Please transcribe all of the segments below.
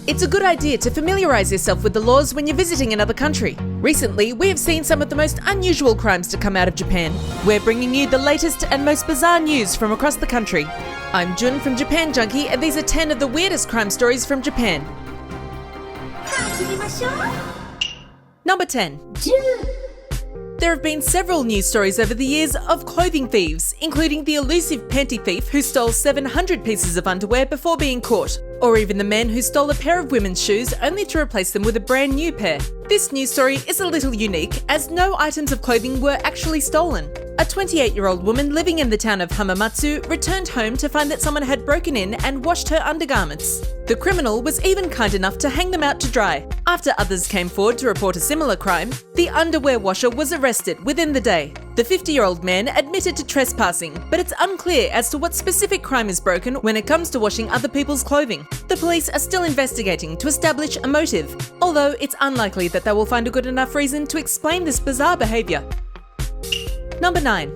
It's a good idea to familiarise yourself with the laws when you're visiting another country. Recently, we have seen some of the most unusual crimes to come out of Japan. We're bringing you the latest and most bizarre news from across the country. I'm Jun from Japan Junkie, and these are 10 of the weirdest crime stories from Japan. Number 10. There have been several news stories over the years of clothing thieves, including the elusive panty thief who stole 700 pieces of underwear before being caught, or even the man who stole a pair of women's shoes only to replace them with a brand new pair. This news story is a little unique, as no items of clothing were actually stolen. A 28-year-old woman living in the town of Hamamatsu returned home to find that someone had broken in and washed her undergarments. The criminal was even kind enough to hang them out to dry. After others came forward to report a similar crime, the underwear washer was arrested within the day. The 50-year-old man admitted to trespassing, but it's unclear as to what specific crime is broken when it comes to washing other people's clothing. The police are still investigating to establish a motive, although it's unlikely that they will find a good enough reason to explain this bizarre behaviour. Number 9.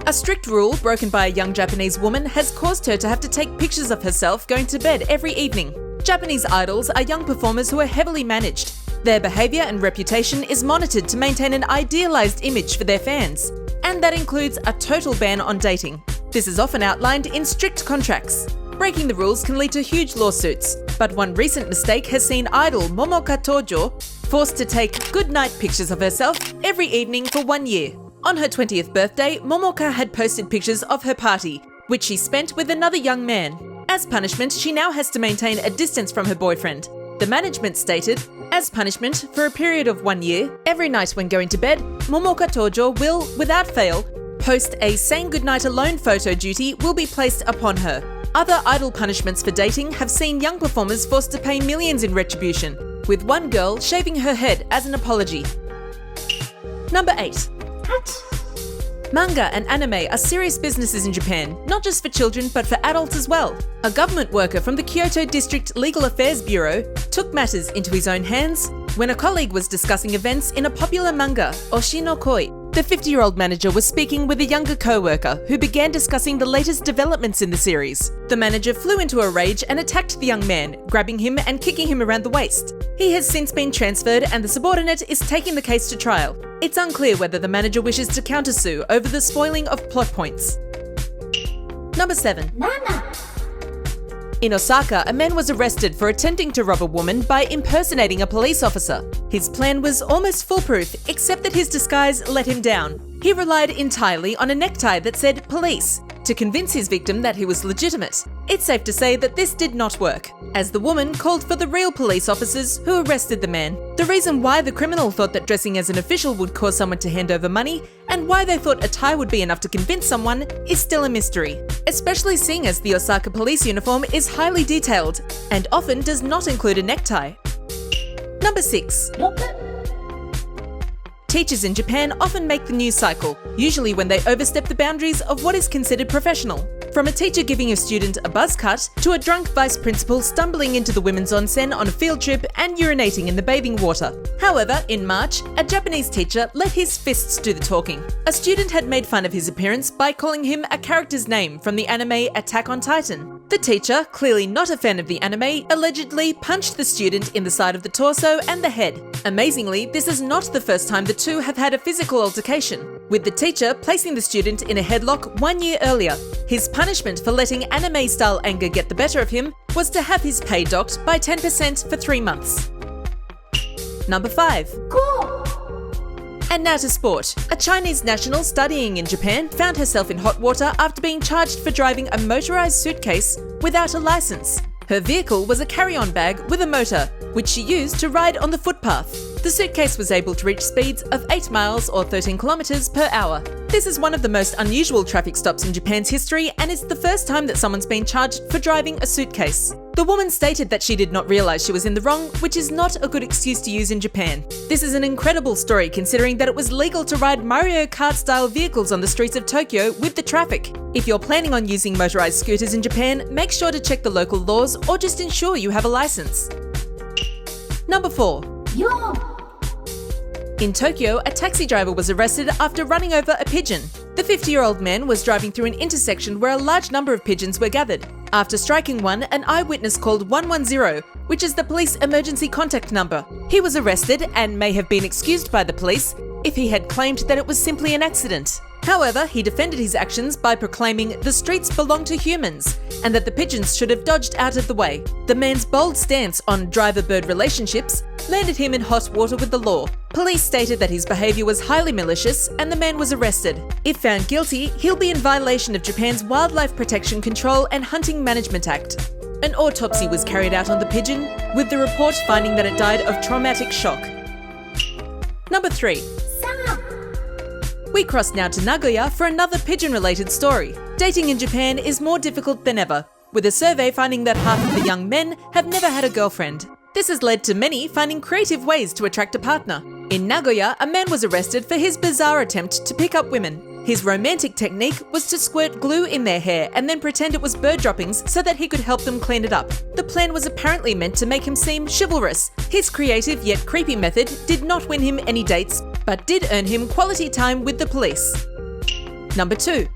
A strict rule broken by a young Japanese woman has caused her to have to take pictures of herself going to bed every evening. Japanese idols are young performers who are heavily managed. Their behaviour and reputation is monitored to maintain an idealised image for their fans, and that includes a total ban on dating. This is often outlined in strict contracts. Breaking the rules can lead to huge lawsuits, but one recent mistake has seen idol Momoka Tojo forced to take good-night pictures of herself every evening for 1 year. On her 20th birthday, Momoka had posted pictures of her party, which she spent with another young man. As punishment, she now has to maintain a distance from her boyfriend. The management stated, as punishment for a period of 1 year, every night when going to bed, Momoka Tojo will, without fail, post a saying goodnight alone photo duty will be placed upon her. Other idol punishments for dating have seen young performers forced to pay millions in retribution, with one girl shaving her head as an apology. Number 8. Manga and anime are serious businesses in Japan, not just for children but for adults as well. A government worker from the Kyoto District Legal Affairs Bureau took matters into his own hands when a colleague was discussing events in a popular manga, Oshi no Koi. The 50-year-old manager was speaking with a younger co-worker who began discussing the latest developments in the series. The manager flew into a rage and attacked the young man, grabbing him and kicking him around the waist. He has since been transferred and the subordinate is taking the case to trial. It's unclear whether the manager wishes to countersue over the spoiling of plot points. Number 7. In Osaka, a man was arrested for attempting to rob a woman by impersonating a police officer. His plan was almost foolproof, except that his disguise let him down. He relied entirely on a necktie that said police to convince his victim that he was legitimate. It's safe to say that this did not work, as the woman called for the real police officers who arrested the man. The reason why the criminal thought that dressing as an official would cause someone to hand over money, and why they thought a tie would be enough to convince someone, is still a mystery, especially seeing as the Osaka police uniform is highly detailed and often does not include a necktie. Number 6. Teachers in Japan often make the news cycle, usually when they overstep the boundaries of what is considered professional. From a teacher giving a student a buzz cut, to a drunk vice principal stumbling into the women's onsen on a field trip and urinating in the bathing water. However, in March, a Japanese teacher let his fists do the talking. A student had made fun of his appearance by calling him a character's name from the anime Attack on Titan. The teacher, clearly not a fan of the anime, allegedly punched the student in the side of the torso and the head. Amazingly, this is not the first time the two have had a physical altercation, with the teacher placing the student in a headlock 1 year earlier. His punishment for letting anime-style anger get the better of him was to have his pay docked by 10% for 3 months. Number 5. And now to sport. A Chinese national studying in Japan found herself in hot water after being charged for driving a motorized suitcase without a license. Her vehicle was a carry-on bag with a motor, which she used to ride on the footpath. The suitcase was able to reach speeds of 8 miles or 13 kilometers per hour. This is one of the most unusual traffic stops in Japan's history, and it's the first time that someone's been charged for driving a suitcase. The woman stated that she did not realize she was in the wrong, which is not a good excuse to use in Japan. This is an incredible story considering that it was legal to ride Mario Kart-style vehicles on the streets of Tokyo with the traffic. If you're planning on using motorized scooters in Japan, make sure to check the local laws or just ensure you have a license. Number 4. In Tokyo, a taxi driver was arrested after running over a pigeon. The 50-year-old man was driving through an intersection where a large number of pigeons were gathered. After striking one, an eyewitness called 110, which is the police emergency contact number. He was arrested and may have been excused by the police if he had claimed that it was simply an accident. However, he defended his actions by proclaiming the streets belong to humans and that the pigeons should have dodged out of the way. The man's bold stance on driver-bird relationships landed him in hot water with the law. Police stated that his behaviour was highly malicious and the man was arrested. If found guilty, he'll be in violation of Japan's Wildlife Protection Control and Hunting Management Act. An autopsy was carried out on the pigeon, with the report finding that it died of traumatic shock. Number 3. We cross now to Nagoya for another pigeon-related story. Dating in Japan is more difficult than ever, with a survey finding that half of the young men have never had a girlfriend. This has led to many finding creative ways to attract a partner. In Nagoya, a man was arrested for his bizarre attempt to pick up women. His romantic technique was to squirt glue in their hair and then pretend it was bird droppings so that he could help them clean it up. The plan was apparently meant to make him seem chivalrous. His creative yet creepy method did not win him any dates, but did earn him quality time with the police. Number 2.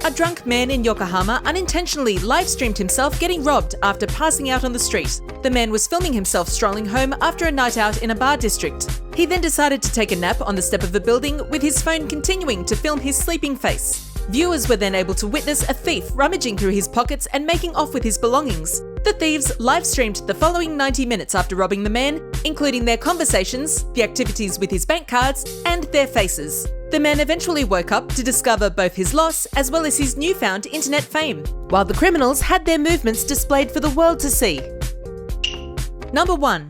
A drunk man in Yokohama unintentionally live-streamed himself getting robbed after passing out on the street. The man was filming himself strolling home after a night out in a bar district. He then decided to take a nap on the step of the building, with his phone continuing to film his sleeping face. Viewers were then able to witness a thief rummaging through his pockets and making off with his belongings. The thieves live-streamed the following 90 minutes after robbing the man, including their conversations, the activities with his bank cards, and their faces. The man eventually woke up to discover both his loss as well as his newfound internet fame, while the criminals had their movements displayed for the world to see. Number 1.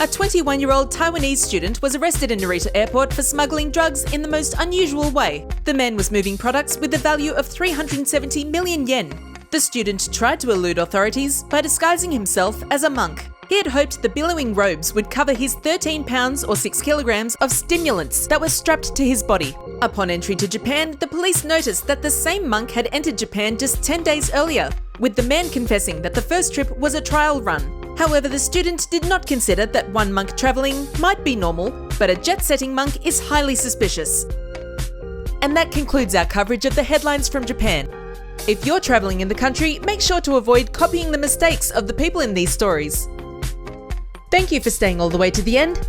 A 21-year-old Taiwanese student was arrested in Narita Airport for smuggling drugs in the most unusual way. The man was moving products with the value of 370 million yen. The student tried to elude authorities by disguising himself as a monk. He had hoped the billowing robes would cover his 13 pounds or 6 kilograms of stimulants that were strapped to his body. Upon entry to Japan, the police noticed that the same monk had entered Japan just 10 days earlier, with the man confessing that the first trip was a trial run. However, the student did not consider that one monk travelling might be normal, but a jet-setting monk is highly suspicious. And that concludes our coverage of the headlines from Japan. If you're travelling in the country, make sure to avoid copying the mistakes of the people in these stories. Thank you for staying all the way to the end.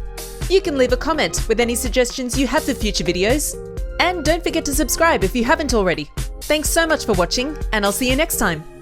You can leave a comment with any suggestions you have for future videos. And don't forget to subscribe if you haven't already. Thanks so much for watching, and I'll see you next time.